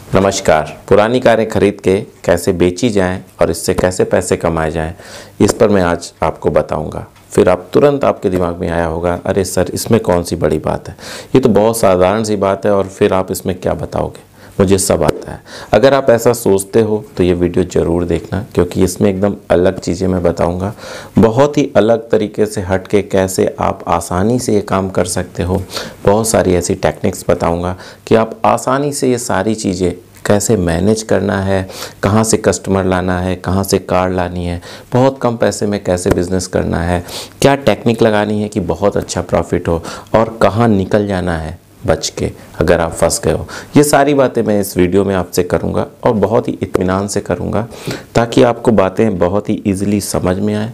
नमस्कार। पुरानी कारें खरीद के कैसे बेची जाएं और इससे कैसे पैसे कमाए जाएं, इस पर मैं आज आपको बताऊंगा। फिर आप तुरंत आपके दिमाग में आया होगा, अरे सर इसमें कौन सी बड़ी बात है, ये तो बहुत साधारण सी बात है और फिर आप इसमें क्या बताओगे, मुझे सब आता है। अगर आप ऐसा सोचते हो तो ये वीडियो ज़रूर देखना, क्योंकि इसमें एकदम अलग चीज़ें मैं बताऊंगा। बहुत ही अलग तरीके से हट के कैसे आप आसानी से ये काम कर सकते हो। बहुत सारी ऐसी टेक्निक्स बताऊंगा कि आप आसानी से ये सारी चीज़ें कैसे मैनेज करना है, कहाँ से कस्टमर लाना है, कहाँ से कार लानी है, बहुत कम पैसे में कैसे बिज़नेस करना है, क्या टेक्निक लगानी है कि बहुत अच्छा प्रॉफिट हो, और कहाँ निकल जाना है बच के अगर आप फंस गए हो। ये सारी बातें मैं इस वीडियो में आपसे करूंगा और बहुत ही इत्मीनान से करूंगा, ताकि आपको बातें बहुत ही ईजिली समझ में आए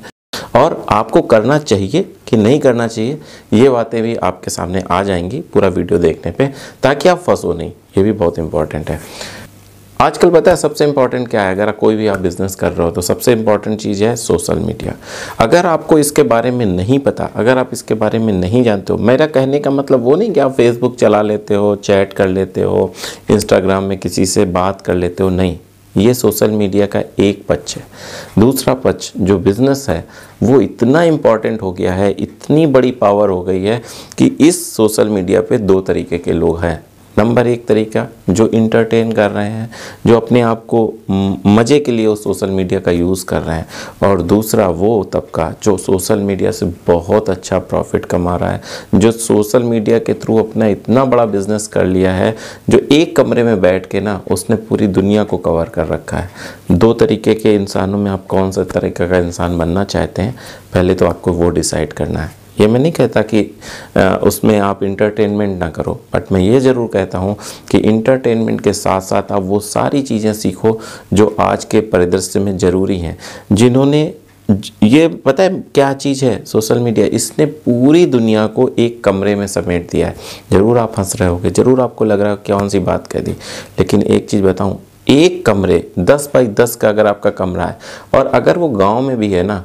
और आपको करना चाहिए कि नहीं करना चाहिए, ये बातें भी आपके सामने आ जाएंगी पूरा वीडियो देखने पे, ताकि आप फंसो नहीं। ये भी बहुत इंपॉर्टेंट है। आजकल पता है सबसे इम्पॉर्टेंट क्या है, अगर कोई भी आप बिज़नेस कर रहे हो तो सबसे इम्पॉर्टेंट चीज़ है सोशल मीडिया। अगर आपको इसके बारे में नहीं पता, अगर आप इसके बारे में नहीं जानते हो, मेरा कहने का मतलब वो नहीं कि आप फेसबुक चला लेते हो, चैट कर लेते हो, इंस्टाग्राम में किसी से बात कर लेते हो, नहीं। ये सोशल मीडिया का एक पक्ष है। दूसरा पक्ष जो बिज़नेस है वो इतना इम्पॉर्टेंट हो गया है, इतनी बड़ी पावर हो गई है कि इस सोशल मीडिया पे दो तरीके के लोग हैं। नंबर एक तरीका जो इंटरटेन कर रहे हैं, जो अपने आप को मज़े के लिए उस सोशल मीडिया का यूज़ कर रहे हैं, और दूसरा वो तबका जो सोशल मीडिया से बहुत अच्छा प्रॉफिट कमा रहा है, जो सोशल मीडिया के थ्रू अपना इतना बड़ा बिजनेस कर लिया है, जो एक कमरे में बैठ के ना उसने पूरी दुनिया को कवर कर रखा है। दो तरीके के इंसानों में आप कौन सा तरीके का इंसान बनना चाहते हैं, पहले तो आपको वो डिसाइड करना है। ये मैं नहीं कहता कि उसमें आप इंटरटेनमेंट ना करो, बट मैं ये ज़रूर कहता हूँ कि इंटरटेनमेंट के साथ साथ आप वो सारी चीज़ें सीखो जो आज के परिदृश्य में ज़रूरी हैं। जिन्होंने ये पता है क्या चीज़ है सोशल मीडिया, इसने पूरी दुनिया को एक कमरे में समेट दिया है। ज़रूर आप हंस रहे होगे, ज़रूर आपको लग रहा है कौन सी बात कह दी, लेकिन एक चीज़ बताऊँ, एक कमरे 10 बाई 10 का अगर आपका कमरा है, और अगर वो गाँव में भी है ना,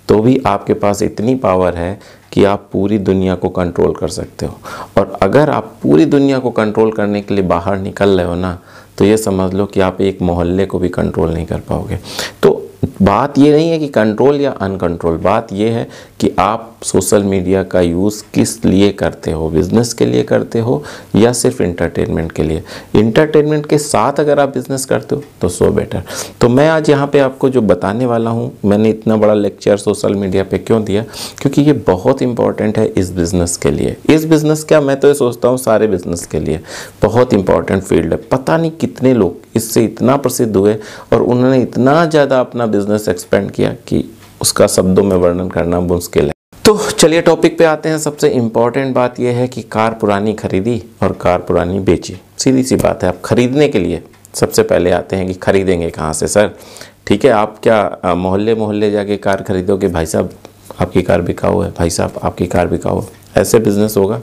तो भी आपके पास इतनी पावर है कि आप पूरी दुनिया को कंट्रोल कर सकते हो। और अगर आप पूरी दुनिया को कंट्रोल करने के लिए बाहर निकल रहे हो ना, तो ये समझ लो कि आप एक मोहल्ले को भी कंट्रोल नहीं कर पाओगे। तो बात ये नहीं है कि कंट्रोल या अनकंट्रोल, बात ये है कि आप सोशल मीडिया का यूज़ किस लिए करते हो, बिज़नेस के लिए करते हो या सिर्फ इंटरटेनमेंट के लिए। इंटरटेनमेंट के साथ अगर आप बिज़नेस करते हो तो सो बेटर। तो मैं आज यहाँ पे आपको जो बताने वाला हूँ, मैंने इतना बड़ा लेक्चर सोशल मीडिया पे क्यों दिया, क्योंकि ये बहुत इंपॉर्टेंट है इस बिज़नेस के लिए। इस बिज़नेस क्या, मैं तो ये सोचता हूँ सारे बिज़नेस के लिए बहुत इंपॉर्टेंट फील्ड है। पता नहीं कितने लोग इससे इतना प्रसिद्ध हुए और उन्होंने इतना ज़्यादा अपना बिज़नेस एक्सपेंड किया कि उसका शब्दों में वर्णन करना मुश्किल है। तो चलिए टॉपिक पे आते हैं। सबसे इम्पॉर्टेंट बात यह है कि कार पुरानी खरीदी और कार पुरानी बेची। सीधी सी बात है। आप खरीदने के लिए सबसे पहले आते हैं कि खरीदेंगे कहाँ से सर। ठीक है, आप क्या मोहल्ले मोहल्ले जाके कार खरीदोगे, भाई साहब आपकी कार बिकाऊ है, भाई साहब आपकी कार बिकाऊ है, ऐसे बिज़नेस होगा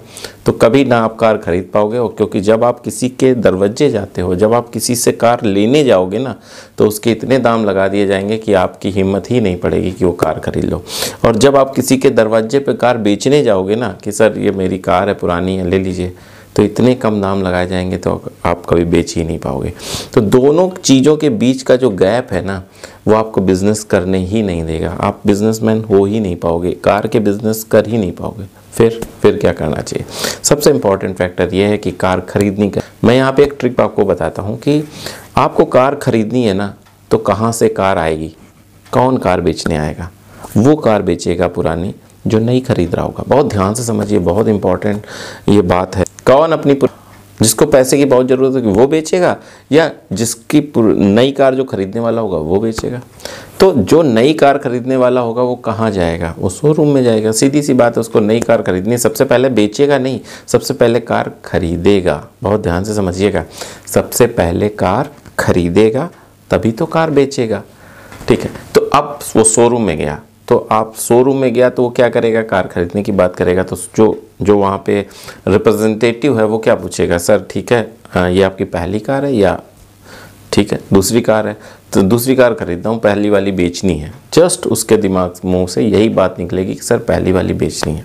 तो कभी ना आप कार खरीद पाओगे। और क्योंकि जब आप किसी के दरवाजे जाते हो, जब आप किसी से कार लेने जाओगे ना, तो उसके इतने दाम लगा दिए जाएंगे कि आपकी हिम्मत ही नहीं पड़ेगी कि वो कार खरीद लो। और जब आप किसी के दरवाजे पे कार बेचने जाओगे ना कि सर ये मेरी कार है, पुरानी है, ले लीजिए, तो इतने कम दाम लगाए जाएंगे तो आप कभी बेच ही नहीं पाओगे। तो दोनों चीज़ों के बीच का जो गैप है ना, वो आपको बिज़नेस करने ही नहीं देगा। आप बिज़नेसमैन हो ही नहीं पाओगे, कार के बिज़नेस कर ही नहीं पाओगे। फिर क्या करना चाहिए? सबसे इम्पॉर्टेंट फैक्टर ये है कि कार खरीदनी का, मैं यहाँ पे एक ट्रिक आपको बताता हूँ कि आपको कार खरीदनी है ना, तो कहाँ से कार आएगी, कौन कार बेचने आएगा? वो कार बेचेगा पुरानी जो नई खरीद रहा होगा। बहुत ध्यान से समझिए, बहुत इंपॉर्टेंट ये बात है। कौन अपनी, जिसको पैसे की बहुत ज़रूरत होगी वो बेचेगा, या जिसकी नई कार जो खरीदने वाला होगा वो बेचेगा? तो जो नई कार खरीदने वाला होगा वो कहाँ जाएगा? वो शोरूम में जाएगा। सीधी सी बात है, उसको नई कार खरीदनी। सबसे पहले बेचेगा नहीं, सबसे पहले कार खरीदेगा। बहुत ध्यान से समझिएगा, सबसे पहले कार खरीदेगा तभी तो कार बेचेगा। ठीक है, तो अब वो शोरूम में गया, तो आप शोरूम में गया तो वो क्या करेगा, कार खरीदने की बात करेगा। तो जो वहाँ पे रिप्रेजेंटेटिव है वो क्या पूछेगा, सर ठीक है ये आपकी पहली कार है या ठीक है दूसरी कार है? तो दूसरी कार खरीदता हूँ, पहली वाली बेचनी है। जस्ट उसके दिमाग मुंह से यही बात निकलेगी कि सर पहली वाली बेचनी है।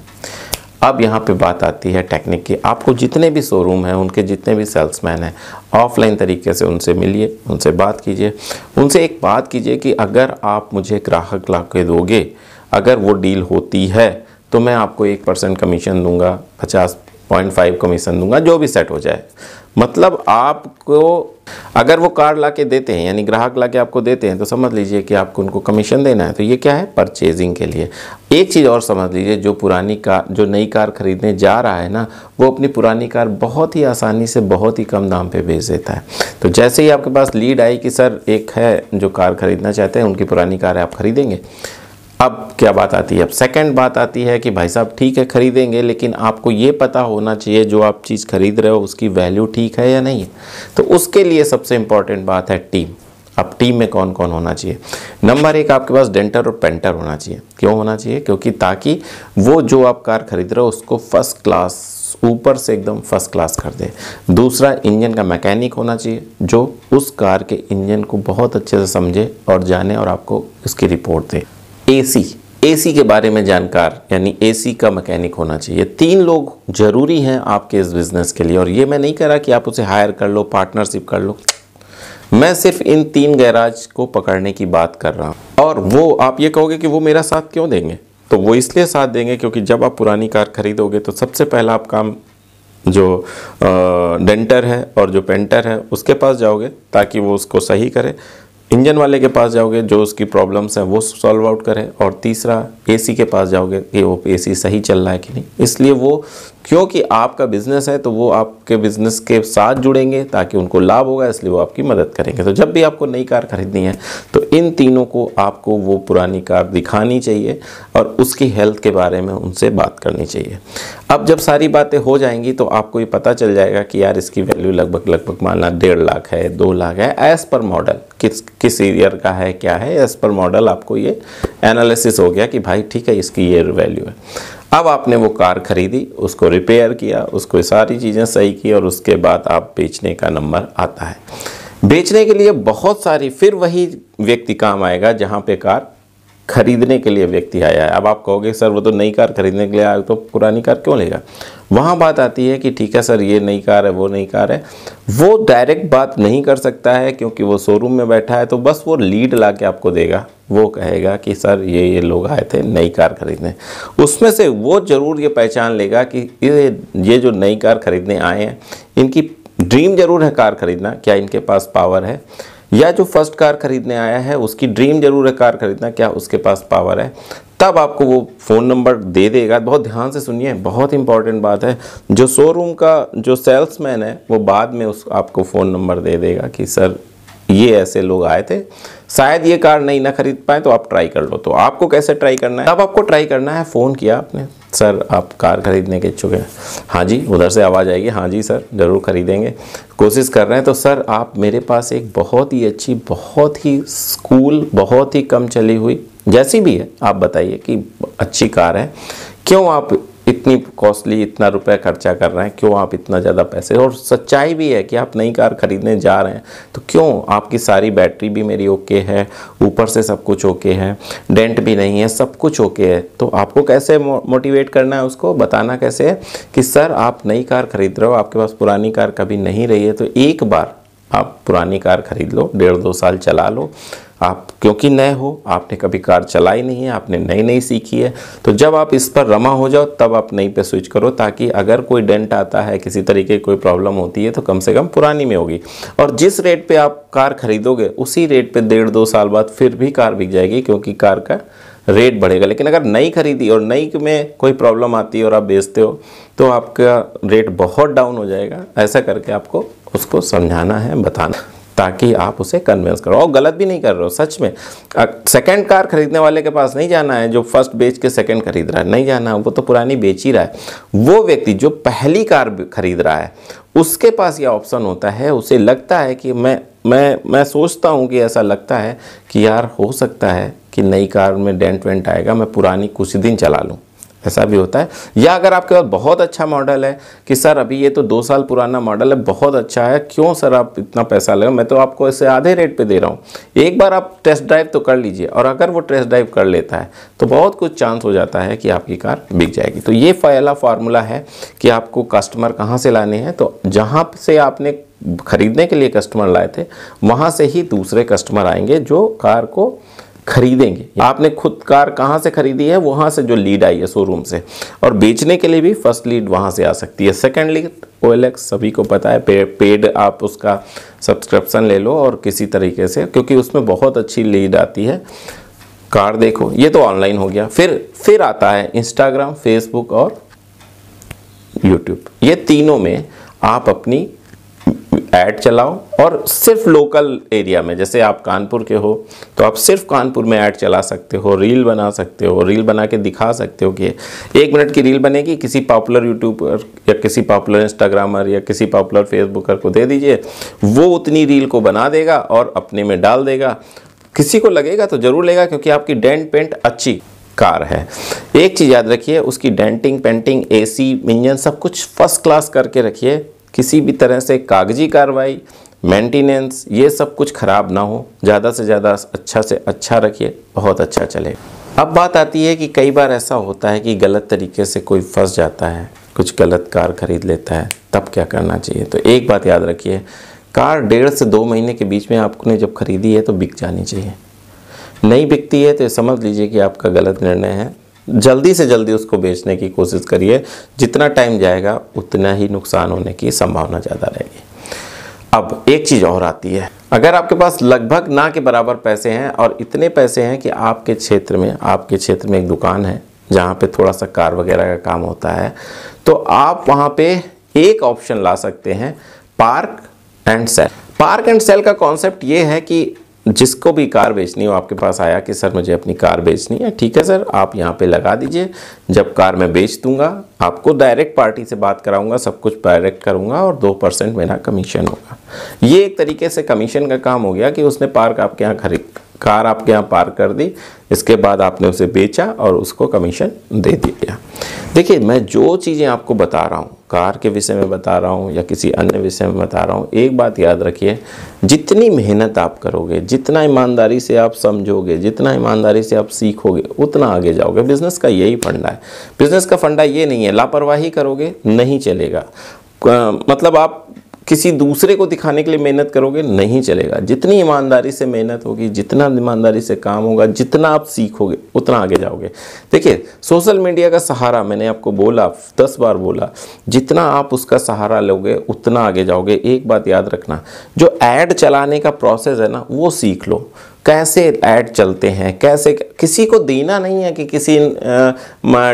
अब यहाँ पे बात आती है टेक्निक की। आपको जितने भी शोरूम हैं, उनके जितने भी सेल्समैन हैं, ऑफलाइन तरीके से उनसे मिलिए, उनसे बात कीजिए। उनसे एक बात कीजिए कि अगर आप मुझे ग्राहक ला के दोगे, अगर वो डील होती है तो मैं आपको 1% कमीशन दूंगा, 50.5 कमीशन दूंगा, जो भी सेट हो जाए। मतलब आपको अगर वो कार ला के देते हैं, यानी ग्राहक ला के आपको देते हैं, तो समझ लीजिए कि आपको उनको कमीशन देना है। तो ये क्या है? परचेजिंग के लिए। एक चीज़ और समझ लीजिए, जो नई कार खरीदने जा रहा है ना, वो अपनी पुरानी कार बहुत ही आसानी से बहुत ही कम दाम पे बेच देता है। तो जैसे ही आपके पास लीड आई कि सर एक है जो कार खरीदना चाहते हैं, उनकी पुरानी कार है, आप खरीदेंगे। अब क्या बात आती है? अब सेकंड बात आती है कि भाई साहब ठीक है खरीदेंगे, लेकिन आपको ये पता होना चाहिए जो आप चीज़ खरीद रहे हो उसकी वैल्यू ठीक है या नहीं है। तो उसके लिए सबसे इम्पॉर्टेंट बात है टीम। अब टीम में कौन कौन होना चाहिए? नंबर 1, आपके पास डेंटर और पेंटर होना चाहिए। क्यों होना चाहिए? क्योंकि ताकि वो जो आप कार खरीद रहे हो उसको फर्स्ट क्लास, ऊपर से एकदम फर्स्ट क्लास कर दे। दूसरा, इंजन का मैकेनिक होना चाहिए जो उस कार के इंजन को बहुत अच्छे से समझे और जाने और आपको उसकी रिपोर्ट दे। एसी के बारे में जानकार, यानी एसी का मैकेनिक होना चाहिए। 3 लोग जरूरी हैं आपके इस बिज़नेस के लिए। और ये मैं नहीं कह रहा कि आप उसे हायर कर लो, पार्टनरशिप कर लो। मैं सिर्फ इन 3 गैराज को पकड़ने की बात कर रहा हूँ। और वो आप ये कहोगे कि वो मेरा साथ क्यों देंगे? तो वो इसलिए साथ देंगे क्योंकि जब आप पुरानी कार खरीदोगे तो सबसे पहला आप काम जो डेंटर है और जो पेंटर है उसके पास जाओगे ताकि वो उसको सही करे। इंजन वाले के पास जाओगे जो उसकी प्रॉब्लम्स हैं वो सॉल्व आउट करे। और तीसरा, एसी के पास जाओगे कि वो एसी सही चल रहा है कि नहीं। इसलिए वो, क्योंकि आपका बिज़नेस है तो वो आपके बिज़नेस के साथ जुड़ेंगे ताकि उनको लाभ होगा, इसलिए वो आपकी मदद करेंगे। तो जब भी आपको नई कार खरीदनी है तो इन तीनों को आपको वो पुरानी कार दिखानी चाहिए और उसकी हेल्थ के बारे में उनसे बात करनी चाहिए। अब जब सारी बातें हो जाएंगी तो आपको ये पता चल जाएगा कि यार इसकी वैल्यू लगभग मानना 1.5 लाख है, 2 लाख है, एज़ पर मॉडल, किस ईयर का है, क्या है, एज़ पर मॉडल आपको ये एनालिसिस हो गया कि भाई ठीक है इसकी ये वैल्यू है। अब आपने वो कार खरीदी, उसको रिपेयर किया, उसको सारी चीज़ें सही की और उसके बाद आप बेचने का नंबर आता है। बेचने के लिए बहुत सारी, फिर वही व्यक्ति काम आएगा जहाँ पे कार खरीदने के लिए व्यक्ति आया है। अब आप कहोगे सर वो तो नई कार खरीदने के लिए आया तो पुरानी कार क्यों लेगा? वहाँ बात आती है कि ठीक है सर ये नई कार है, वो नई कार है। वो डायरेक्ट बात नहीं कर सकता है क्योंकि वो शोरूम में बैठा है, तो बस वो लीड ला के आपको देगा। वो कहेगा कि सर ये लोग आए थे नई कार खरीदने। उसमें से वो ज़रूर ये पहचान लेगा कि ये जो नई कार खरीदने आए हैं इनकी ड्रीम ज़रूर है कार खरीदना, क्या इनके पास पावर है? या जो फर्स्ट कार खरीदने आया है उसकी ड्रीम जरूर है कार खरीदना, क्या उसके पास पावर है? तब आपको वो फ़ोन नंबर दे देगा। बहुत ध्यान से सुनिए, बहुत इंपॉर्टेंट बात है। जो शोरूम का जो सेल्समैन है वो बाद में आपको फ़ोन नंबर दे देगा कि सर ये ऐसे लोग आए थे, शायद ये कार नहीं ना खरीद पाए तो आप ट्राई कर लो। तो आपको कैसे ट्राई करना है? अब आपको ट्राई करना है, फ़ोन किया आपने, सर आप कार खरीदने के इच्छुक हैं? हाँ जी, उधर से आवाज़ आएगी, हाँ जी सर ज़रूर खरीदेंगे, कोशिश कर रहे हैं। तो सर आप मेरे पास एक बहुत ही अच्छी, बहुत ही कूल, बहुत ही कम चली हुई, जैसी भी है आप बताइए कि अच्छी कार है, क्यों आप इतनी कॉस्टली, इतना रुपए खर्चा कर रहे हैं, क्यों आप इतना ज़्यादा पैसे? और सच्चाई भी है कि आप नई कार खरीदने जा रहे हैं तो क्यों, आपकी सारी बैटरी भी मेरी ओके है, ऊपर से सब कुछ ओके है, डेंट भी नहीं है, सब कुछ ओके है। तो आपको कैसे मोटिवेट करना है, उसको बताना कैसे है कि सर आप नई कार खरीद रहे हो, आपके पास पुरानी कार कभी नहीं रही है, तो एक बार आप पुरानी कार खरीद लो, 1.5-2 साल चला लो आप, क्योंकि नए हो, आपने कभी कार चलाई नहीं है, आपने नई नई सीखी है। तो जब आप इस पर रमा हो जाओ तब आप नई पे स्विच करो, ताकि अगर कोई डेंट आता है, किसी तरीके की कोई प्रॉब्लम होती है तो कम से कम पुरानी में होगी। और जिस रेट पे आप कार खरीदोगे उसी रेट पे 1.5-2 साल बाद फिर भी कार बिक जाएगी, क्योंकि कार का रेट बढ़ेगा। लेकिन अगर नई खरीदी और नई में कोई प्रॉब्लम आती है और आप बेचते हो तो आपका रेट बहुत डाउन हो जाएगा। ऐसा करके आपको उसको समझाना है, बताना, ताकि आप उसे कन्विंस करो। और गलत भी नहीं कर रहे हो, सच में। सेकंड कार खरीदने वाले के पास नहीं जाना है, जो फर्स्ट बेच के सेकंड खरीद रहा है, नहीं जाना है, वो तो पुरानी बेच ही रहा है। वो व्यक्ति जो पहली कार खरीद रहा है उसके पास यह ऑप्शन होता है, उसे लगता है कि मैं सोचता हूँ कि ऐसा लगता है कि यार हो सकता है कि नई कार में डेंट वेंट आएगा, मैं पुरानी कुछ दिन चला लूँ। ऐसा भी होता है। या अगर आपके पास बहुत अच्छा मॉडल है कि सर अभी ये तो 2 साल पुराना मॉडल है, बहुत अच्छा है, क्यों सर आप इतना पैसा ले रहे हो, मैं तो आपको इसे आधे रेट पे दे रहा हूँ, एक बार आप टेस्ट ड्राइव तो कर लीजिए। और अगर वो टेस्ट ड्राइव कर लेता है तो बहुत कुछ चांस हो जाता है कि आपकी कार बिक जाएगी। तो ये पहला फार्मूला है कि आपको कस्टमर कहाँ से लाने हैं। तो जहाँ से आपने खरीदने के लिए कस्टमर लाए थे वहाँ से ही दूसरे कस्टमर आएंगे जो कार को खरीदेंगे। आपने खुद कार कहाँ से खरीदी है, वहाँ से जो लीड आई है शोरूम से, और बेचने के लिए भी फर्स्ट लीड वहाँ से आ सकती है। सेकंड लीड OLX सभी को पता है, पेड आप उसका सब्सक्रिप्शन ले लो और किसी तरीके से, क्योंकि उसमें बहुत अच्छी लीड आती है। कार देखो, ये तो ऑनलाइन हो गया। फिर आता है इंस्टाग्राम, फेसबुक और यूट्यूब। ये तीनों में आप अपनी ऐड चलाओ और सिर्फ लोकल एरिया में, जैसे आप कानपुर के हो तो आप सिर्फ कानपुर में ऐड चला सकते हो, रील बना सकते हो, रील बना के दिखा सकते हो कि 1 मिनट की रील बनेगी, किसी पॉपुलर यूट्यूबर या किसी पॉपुलर इंस्टाग्रामर या किसी पॉपुलर फेसबुकर को दे दीजिए, वो उतनी रील को बना देगा और अपने में डाल देगा। किसी को लगेगा तो ज़रूर लेगा, क्योंकि आपकी डेंट पेंट अच्छी कार है। एक चीज़ याद रखिए, उसकी डेंटिंग पेंटिंग, AC इंजन सब कुछ फर्स्ट क्लास करके रखिए। किसी भी तरह से कागजी कार्रवाई, मेंटेनेंस, ये सब कुछ ख़राब ना हो। ज़्यादा से ज़्यादा अच्छा से अच्छा रखिए, बहुत अच्छा चले। अब बात आती है कि कई बार ऐसा होता है कि गलत तरीके से कोई फंस जाता है, कुछ गलत कार खरीद लेता है, तब क्या करना चाहिए। तो एक बात याद रखिए, कार 1.5 से 2 महीने के बीच में आपने जब खरीदी है तो बिक जानी चाहिए। नहीं बिकती है तो समझ लीजिए कि आपका गलत निर्णय है। जल्दी से जल्दी उसको बेचने की कोशिश करिए। जितना टाइम जाएगा उतना ही नुकसान होने की संभावना ज़्यादा रहेगी। अब एक चीज़ और आती है, अगर आपके पास लगभग ना के बराबर पैसे हैं और इतने पैसे हैं कि आपके क्षेत्र में एक दुकान है जहाँ पे थोड़ा सा कार वगैरह का काम होता है, तो आप वहाँ पे एक ऑप्शन ला सकते हैं, park and sell. Park and sell का कॉन्सेप्ट ये है कि जिसको भी कार बेचनी हो, आपके पास आया कि सर मुझे अपनी कार बेचनी है, ठीक है सर आप यहाँ पे लगा दीजिए। जब कार मैं बेच दूंगा आपको डायरेक्ट पार्टी से बात कराऊंगा, सब कुछ डायरेक्ट करूंगा और 2% मेरा कमीशन होगा। ये एक तरीके से कमीशन का काम हो गया कि उसने कार आपके यहाँ पार्क कर दी, इसके बाद आपने उसे बेचा और उसको कमीशन दे दिया। देखिए, मैं जो चीज़ें आपको बता रहा हूँ, कार के विषय में बता रहा हूँ या किसी अन्य विषय में बता रहा हूँ, एक बात याद रखिए, जितनी मेहनत आप करोगे, जितना ईमानदारी से आप समझोगे, जितना ईमानदारी से आप सीखोगे, उतना आगे जाओगे। बिज़नेस का यही फंडा है। बिज़नेस का फंडा ये नहीं है लापरवाही करोगे नहीं चलेगा, मतलब आप किसी दूसरे को दिखाने के लिए मेहनत करोगे नहीं चलेगा। जितनी ईमानदारी से मेहनत होगी, जितना ईमानदारी से काम होगा, जितना आप सीखोगे उतना आगे जाओगे। देखिए, सोशल मीडिया का सहारा मैंने आपको बोला, 10 बार बोला, जितना आप उसका सहारा लोगे उतना आगे जाओगे। एक बात याद रखना, जो ऐड चलाने का प्रोसेस है ना, वो सीख लो। कैसे ऐड चलते हैं, कैसे, किसी को देना नहीं है कि किसी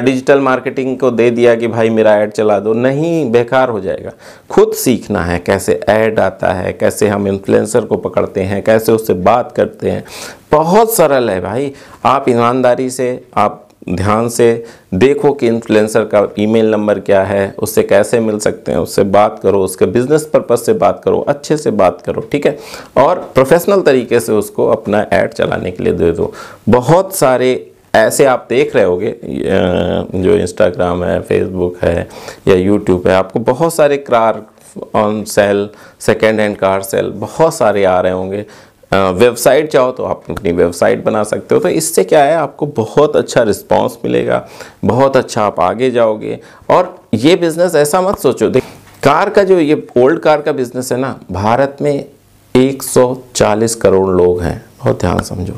डिजिटल मार्केटिंग को दे दिया कि भाई मेरा ऐड चला दो, नहीं, बेकार हो जाएगा। खुद सीखना है कैसे ऐड आता है, कैसे हम इन्फ्लुएंसर को पकड़ते हैं, कैसे उससे बात करते हैं। बहुत सरल है भाई। आप ईमानदारी से, आप ध्यान से देखो कि इन्फ्लुएंसर का ईमेल नंबर क्या है, उससे कैसे मिल सकते हैं, उससे बात करो, उसके बिजनेस पर्पस से बात करो, अच्छे से बात करो, ठीक है, और प्रोफेशनल तरीके से उसको अपना ऐड चलाने के लिए दे दो। बहुत सारे ऐसे आप देख रहे होगे, जो इंस्टाग्राम है, फेसबुक है या यूट्यूब है, आपको बहुत सारे car on sale, second hand car sale बहुत सारे आ रहे होंगे। वेबसाइट चाहो तो आप अपनी वेबसाइट बना सकते हो। तो इससे क्या है, आपको बहुत अच्छा रिस्पांस मिलेगा, बहुत अच्छा आप आगे जाओगे। और ये बिज़नेस ऐसा मत सोचो, देख कार का जो ये ओल्ड कार का बिज़नेस है ना, भारत में 140 करोड़ लोग हैं। बहुत ध्यान समझो,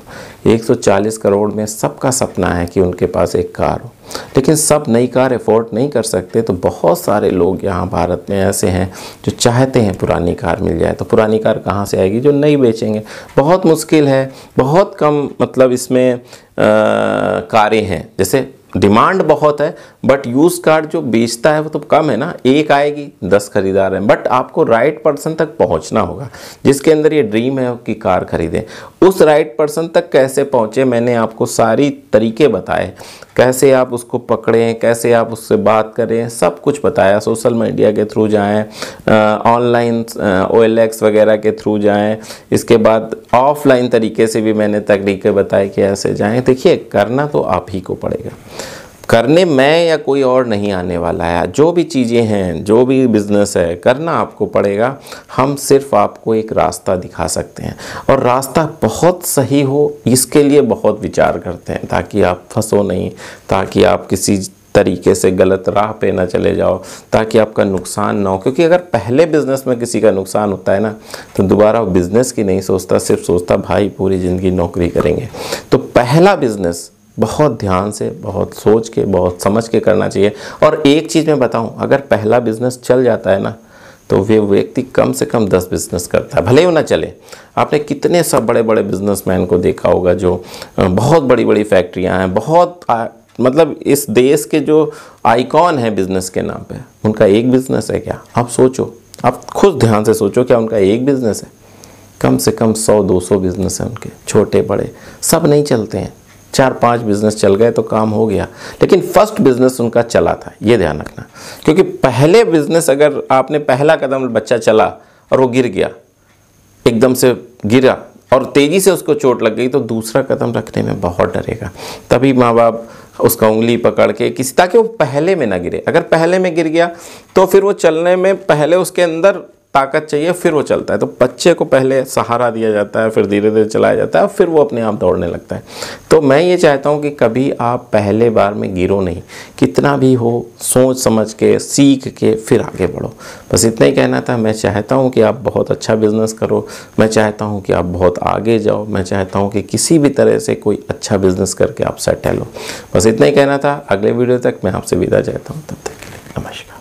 140 करोड़ में सबका सपना है कि उनके पास एक कार हो, लेकिन सब नई कार अफोर्ड नहीं कर सकते। तो बहुत सारे लोग यहाँ भारत में ऐसे हैं जो चाहते हैं पुरानी कार मिल जाए। तो पुरानी कार कहाँ से आएगी, जो नई बेचेंगे। बहुत मुश्किल है, बहुत कम, मतलब इसमें कारें हैं, जैसे डिमांड बहुत है बट यूज कार जो बेचता है वो तो कम है ना, एक आएगी 10 खरीदार हैं। बट आपको राइट पर्सन तक पहुंचना होगा, जिसके अंदर ये ड्रीम है कि कार खरीदें। उस राइट पर्सन तक कैसे पहुंचे, मैंने आपको सारी तरीके बताए, कैसे आप उसको पकड़ें, कैसे आप उससे बात करें, सब कुछ बताया। सोशल मीडिया के थ्रू जाएं, ऑनलाइन OLX वगैरह के थ्रू जाएं, इसके बाद ऑफलाइन तरीके से भी मैंने तकनीकें बताई कि ऐसे जाएं। देखिए, करना तो आप ही को पड़ेगा। करने मैं या कोई और नहीं आने वाला है। जो भी चीज़ें हैं, जो भी बिज़नेस है, करना आपको पड़ेगा। हम सिर्फ आपको एक रास्ता दिखा सकते हैं, और रास्ता बहुत सही हो इसके लिए बहुत विचार करते हैं, ताकि आप फंसो नहीं, ताकि आप किसी तरीके से गलत राह पे ना चले जाओ, ताकि आपका नुकसान ना हो। क्योंकि अगर पहले बिज़नेस में किसी का नुकसान होता है ना, तो दोबारा वो बिज़नेस की नहीं सोचता, सिर्फ सोचता भाई पूरी ज़िंदगी नौकरी करेंगे। तो पहला बिज़नेस बहुत ध्यान से, बहुत सोच के, बहुत समझ के करना चाहिए। और एक चीज़ मैं बताऊं, अगर पहला बिज़नेस चल जाता है ना, तो वे व्यक्ति कम से कम 10 बिज़नेस करता है, भले ही वो ना चले। आपने कितने सब बड़े बड़े बिजनेसमैन को देखा होगा जो बहुत बड़ी बड़ी फैक्ट्रियां हैं, बहुत मतलब इस देश के जो आइकॉन है बिज़नेस के नाम पे, उनका एक बिज़नेस है क्या? आप सोचो, आप खुद ध्यान से सोचो, क्या उनका एक बिज़नेस है? कम से कम 100-200 बिज़नेस हैं उनके, छोटे बड़े सब नहीं चलते हैं। 4-5 बिज़नेस चल गए तो काम हो गया, लेकिन फर्स्ट बिज़नेस उनका चला था, ये ध्यान रखना। क्योंकि पहले बिज़नेस, अगर आपने पहला कदम बच्चा चला और वो गिर गया, एकदम से गिरा और तेज़ी से उसको चोट लग गई, तो दूसरा कदम रखने में बहुत डरेगा। तभी माँ बाप उसका उंगली पकड़ के किसी, ताकि वो पहले में ना गिरे। अगर पहले में गिर गया तो फिर वो चलने में पहले उसके अंदर ताकत चाहिए, फिर वो चलता है। तो बच्चे को पहले सहारा दिया जाता है, फिर धीरे धीरे चलाया जाता है, फिर वो अपने आप दौड़ने लगता है। तो मैं ये चाहता हूँ कि कभी आप पहले बार में गिरो नहीं, कितना भी हो सोच समझ के, सीख के फिर आगे बढ़ो। बस इतना ही कहना था। मैं चाहता हूँ कि आप बहुत अच्छा बिजनेस करो, मैं चाहता हूँ कि आप बहुत आगे जाओ, मैं चाहता हूँ कि किसी भी तरह से कोई अच्छा बिजनेस करके आप सेटल हो। बस इतना ही कहना था। अगले वीडियो तक मैं आपसे विदा चाहता हूँ, तब तक के लिए नमस्कार।